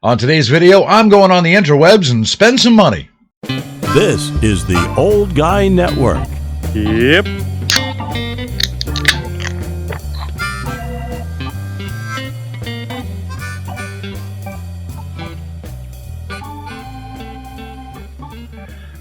On today's video, I'm going on the interwebs and spend some money. This is the Old Guy Network. Yep.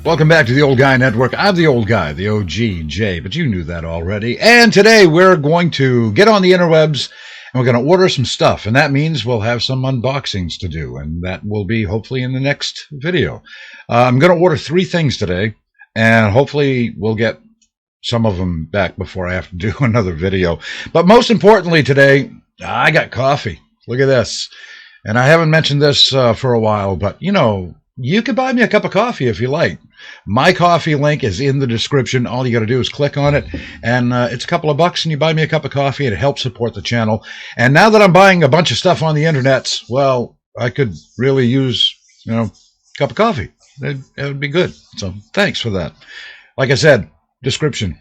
Welcome back to the Old Guy Network. I'm the old guy, the OGJ, but you knew that already. And today we're going to get on the interwebs and we're going to order some stuff. And that means we'll have some unboxings to do. And that will be hopefully in the next video. I'm going to order 3 things today. And hopefully we'll get some of them back before I have to do another video. But most importantly today, I got coffee. Look at this. And I haven't mentioned this for a while, but you know, you can buy me a cup of coffee if you like. My coffee link is in the description. All you got to do is click on it, and it's a couple of bucks, and you buy me a cup of coffee, and it helps support the channel. And now that I'm buying a bunch of stuff on the internet, well, I could really use, a cup of coffee. It would be good. So thanks for that. Like I said, description.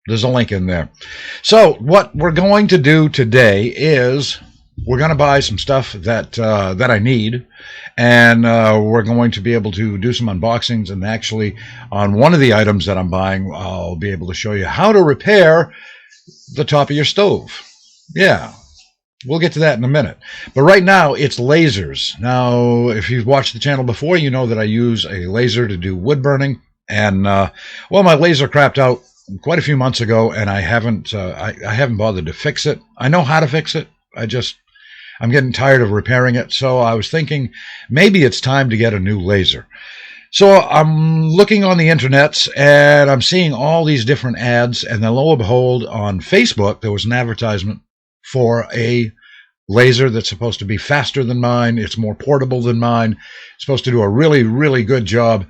There's a link in there. So what we're going to do today is we're going to buy some stuff that I need, and we're going to be able to do some unboxings. And actually, on one of the items that I'm buying, I'll be able to show you how to repair the top of your stove. Yeah, we'll get to that in a minute. But right now, it's lasers. Now, if you've watched the channel before, you know that I use a laser to do wood burning. And, well, my laser crapped out quite a few months ago, and I haven't bothered to fix it. I know how to fix it. I'm getting tired of repairing it, so I was thinking maybe it's time to get a new laser. So I'm looking on the internet, and I'm seeing all these different ads, and then lo and behold, on Facebook, there was an advertisement for a laser that's supposed to be faster than mine. It's more portable than mine. It's supposed to do a really, really good job.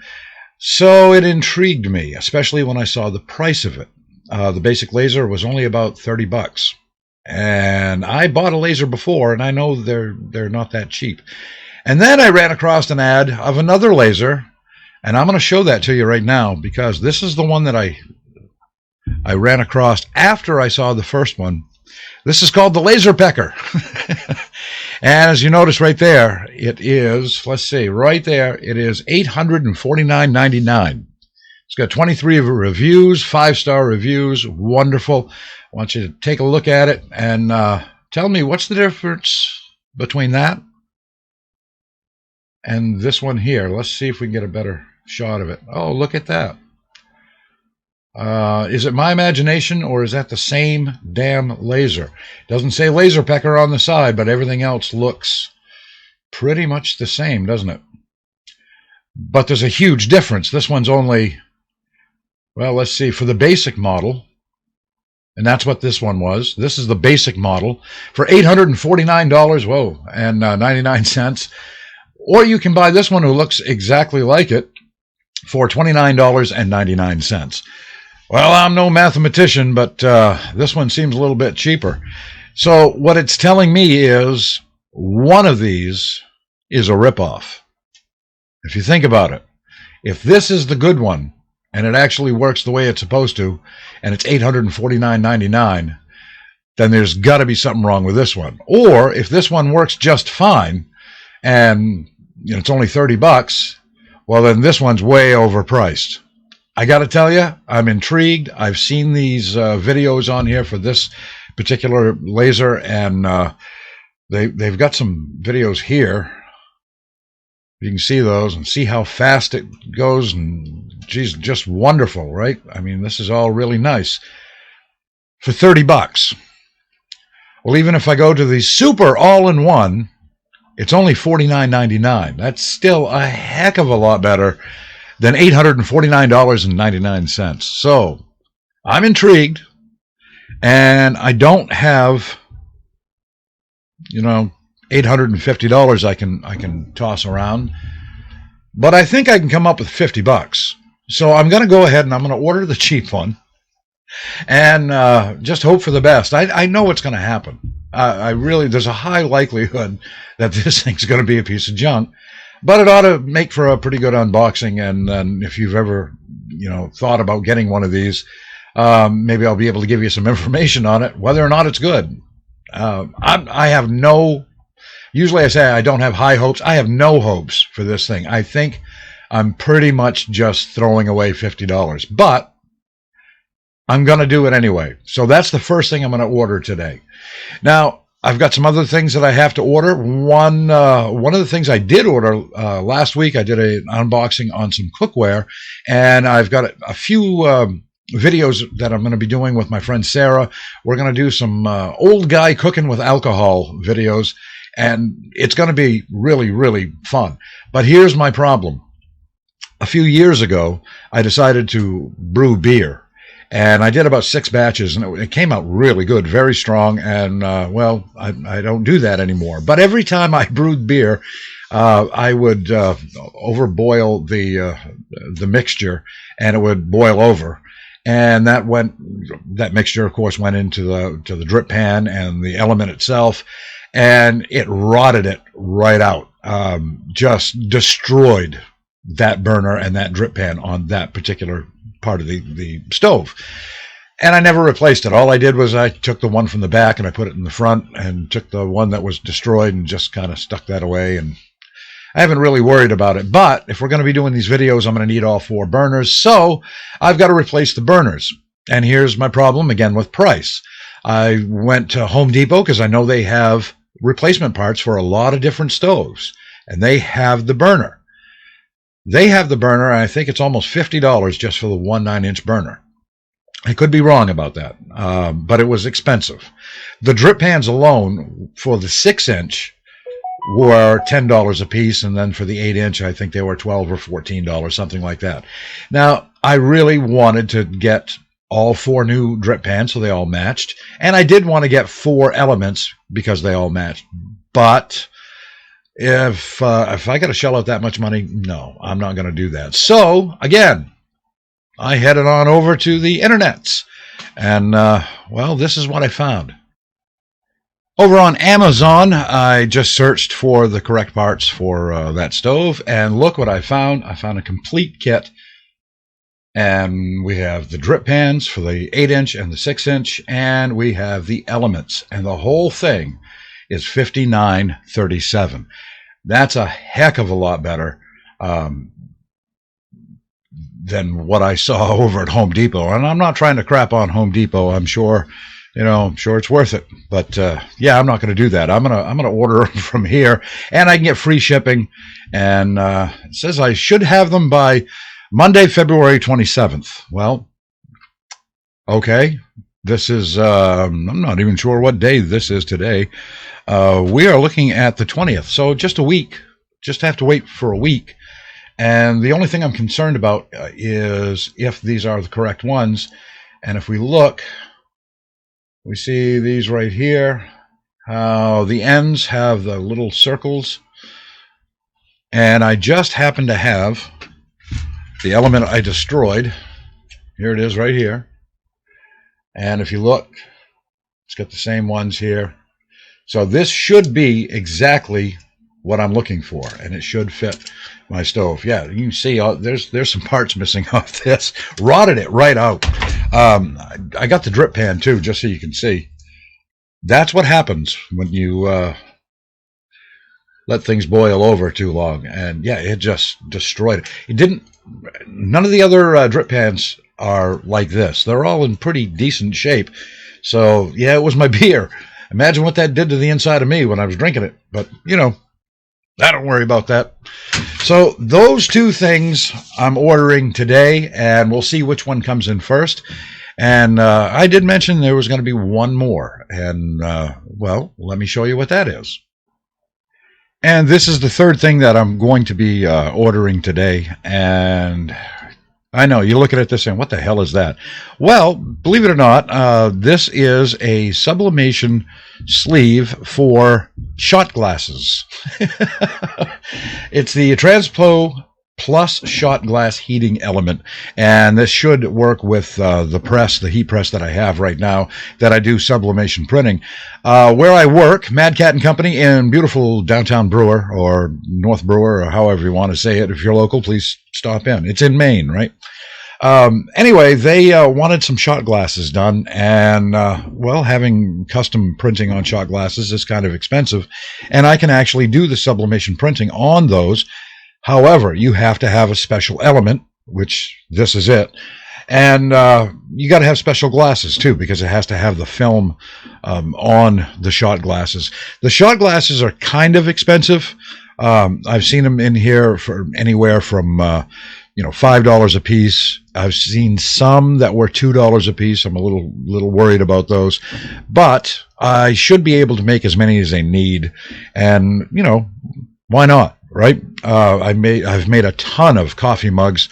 So it intrigued me, especially when I saw the price of it. The basic laser was only about 30 bucks. And I bought a laser before, and I know they're not that cheap. And then I ran across an ad of another laser, and I'm going to show that to you right now, because this is the one that I ran across after I saw the first one. This is called the Laser Pecker. And as you notice right there, it is, let's see, right there, it is $849.99. It's got 23 reviews, 5-star reviews, wonderful. I want you to take a look at it and tell me what's the difference between that and this one here. Let's see if we can get a better shot of it. Oh, look at that. Is it my imagination, or is that the same damn laser? It doesn't say Laser Pecker on the side, but everything else looks pretty much the same, doesn't it? But there's a huge difference. This one's only, well, let's see, for the basic model, and that's what this one was. This is the basic model for $849, whoa, and 99 cents. Or you can buy this one who looks exactly like it for $29.99. Well, I'm no mathematician, but this one seems a little bit cheaper. So what it's telling me is one of these is a ripoff. If you think about it, if this is the good one, and it actually works the way it's supposed to, and it's $849.99, then there's got to be something wrong with this one. Or if this one works just fine, and it's only 30 bucks, well, then this one's way overpriced. I got to tell you, I'm intrigued. I've seen these videos on here for this particular laser, and they've got some videos here. You can see those and see how fast it goes, and geez, just wonderful, right? I mean, this is all really nice for 30 bucks. Well, even if I go to the super all-in-one, it's only $49.99. That's still a heck of a lot better than $849.99. So I'm intrigued, and I don't have, $850 I can toss around, but I think I can come up with 50 bucks. So I'm going to go ahead and I'm going to order the cheap one, and just hope for the best. I know what's going to happen. There's a high likelihood that this thing's going to be a piece of junk, but it ought to make for a pretty good unboxing. And if you've ever, thought about getting one of these, maybe I'll be able to give you some information on it, whether or not it's good. I have no Usually I say I don't have high hopes. I have no hopes for this thing. I think I'm pretty much just throwing away $50, but I'm going to do it anyway. So that's the first thing I'm going to order today. Now, I've got some other things that I have to order. One of the things I did order last week, I did an unboxing on some cookware, and I've got a few videos that I'm going to be doing with my friend Sarah. We're going to do some old guy cooking with alcohol videos, and it's going to be really, really fun. But here's my problem. A few years ago, I decided to brew beer. And I did about 6 batches, and it came out really good, very strong. And, well, I don't do that anymore. But every time I brewed beer, I would overboil the mixture, and it would boil over. And that mixture, of course, went into the drip pan and the element itself, and it rotted it right out. Just destroyed that burner and that drip pan on that particular part of the stove. And I never replaced it. All I did was I took the one from the back and I put it in the front, and took the one that was destroyed and just kind of stuck that away. And I haven't really worried about it. But if we're going to be doing these videos, I'm going to need all 4 burners. So I've got to replace the burners. And here's my problem again with price. I went to Home Depot because I know they have replacement parts for a lot of different stoves, and they have the burner. They have the burner, and I think it's almost $50 just for the 1 9-inch burner. I could be wrong about that, but it was expensive. The drip pans alone for the 6-inch were $10 a piece, and then for the 8-inch, I think they were $12 or $14, something like that. Now, I really wanted to get all 4 new drip pans so they all matched, and I did want to get 4 elements because they all matched, but if I got to shell out that much money, no, I'm not going to do that. So, again, I headed on over to the internets, and, well, this is what I found. Over on Amazon, I just searched for the correct parts for that stove, and look what I found. I found a complete kit, and we have the drip pans for the 8-inch and the 6-inch, and we have the elements, and the whole thing is $59.37. That's a heck of a lot better than what I saw over at Home Depot. And I'm not trying to crap on Home Depot. I'm sure it's worth it. But yeah, I'm not going to do that. I'm gonna order them from here, and I can get free shipping. And it says I should have them by Monday, February 27th. Well, okay. This is I'm not even sure what day this is today. We are looking at the 20th, so just a week. Just have to wait for a week. And the only thing I'm concerned about is if these are the correct ones. And if we look, we see these right here, how the ends have the little circles. And I just happen to have the element I destroyed. Here it is right here. And if you look, it's got the same ones here. So this should be exactly what I'm looking for, and it should fit my stove. Yeah, you can see there's some parts missing off this. Rotted it right out. I got the drip pan too, just so you can see. That's what happens when you let things boil over too long. And yeah, it just destroyed it. It didn't. None of the other drip pans are like this. They're all in pretty decent shape. So yeah, it was my beer. Imagine what that did to the inside of me when I was drinking it. But, I don't worry about that. So those 2 things I'm ordering today, and we'll see which one comes in first. And I did mention there was going to be one more. And, well, let me show you what that is. And this is the 3rd thing that I'm going to be ordering today. And I know, you're looking at this saying, what the hell is that? Well, believe it or not, this is a sublimation sleeve for shot glasses. It's the Transpo Plus shot glass heating element, and this should work with the heat press that I have right now that I do sublimation printing. Where I work, Mad Cat and Company in beautiful downtown Brewer, or North Brewer, or however you want to say it. If you're local, please stop in. It's in Maine, right? Anyway, they wanted some shot glasses done, and well, having custom printing on shot glasses is kind of expensive, and I can actually do the sublimation printing on those. However, you have to have a special element, which this is it, and you got to have special glasses too, because it has to have the film on the shot glasses. The shot glasses are kind of expensive. I've seen them in here for anywhere from $5 a piece. I've seen some that were $2 a piece. I'm a little worried about those, but I should be able to make as many as they need, and why not? Right? I've made a ton of coffee mugs.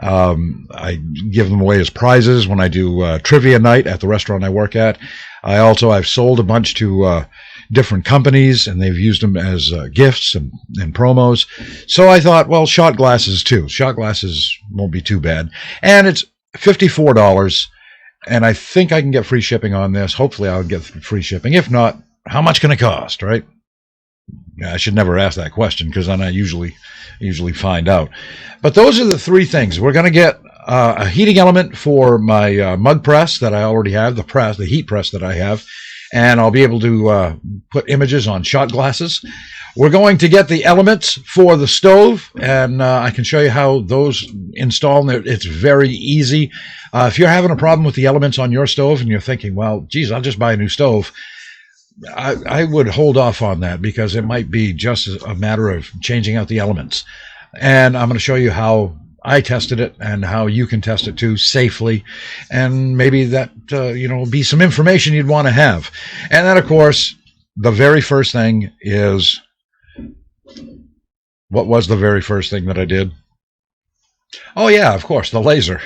I give them away as prizes when I do trivia night at the restaurant I work at. I've sold a bunch to different companies, and they've used them as gifts and promos. So I thought, well, shot glasses too. Shot glasses won't be too bad. And it's $54, and I think I can get free shipping on this. Hopefully I'll get free shipping. If not, how much can it cost, right? I should never ask that question, because then I usually find out. But those are the three things. We're going to get a heating element for my mug press that I already have, the heat press that I have, and I'll be able to put images on shot glasses. We're going to get the elements for the stove, and I can show you how those install. It's very easy. If you're having a problem with the elements on your stove and you're thinking, well, geez, I'll just buy a new stove, I would hold off on that, because it might be just a matter of changing out the elements. And I'm going to show you how I tested it and how you can test it too safely, and maybe that be some information you'd want to have. And then, of course, the very first thing is, what was the very first thing that I did? Oh yeah, of course, the laser.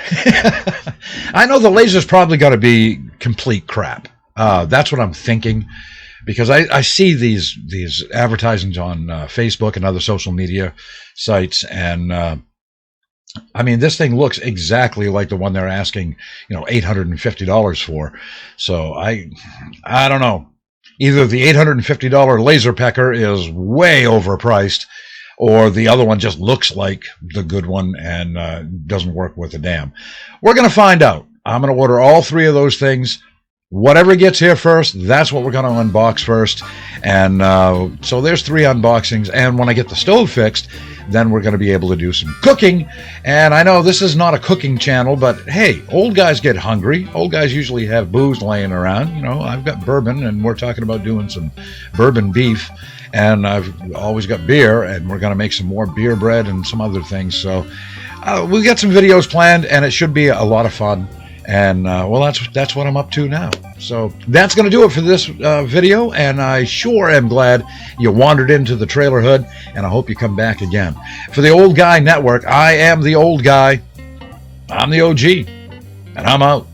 I know the laser's probably going to be complete crap. That's what I'm thinking, because I see these advertisements on Facebook and other social media sites, and I mean, this thing looks exactly like the one they're asking, $850 for. So I don't know. Either the $850 laser pecker is way overpriced, or the other one just looks like the good one and doesn't work worth a damn. We're going to find out. I'm going to order all three of those things. Whatever gets here first, that's what we're going to unbox first. And so there's three unboxings. And when I get the stove fixed, then we're going to be able to do some cooking. And I know this is not a cooking channel, but hey, old guys get hungry. Old guys usually have booze laying around. I've got bourbon, and we're talking about doing some bourbon beef. And I've always got beer, and we're going to make some more beer bread and some other things. So we've got some videos planned, and it should be a lot of fun. And well, that's what I'm up to now. So that's going to do it for this video, and I sure am glad you wandered into the trailer hood, and I hope you come back again. For the Old Guy Network, I am the old guy. I'm the OG, and I'm out.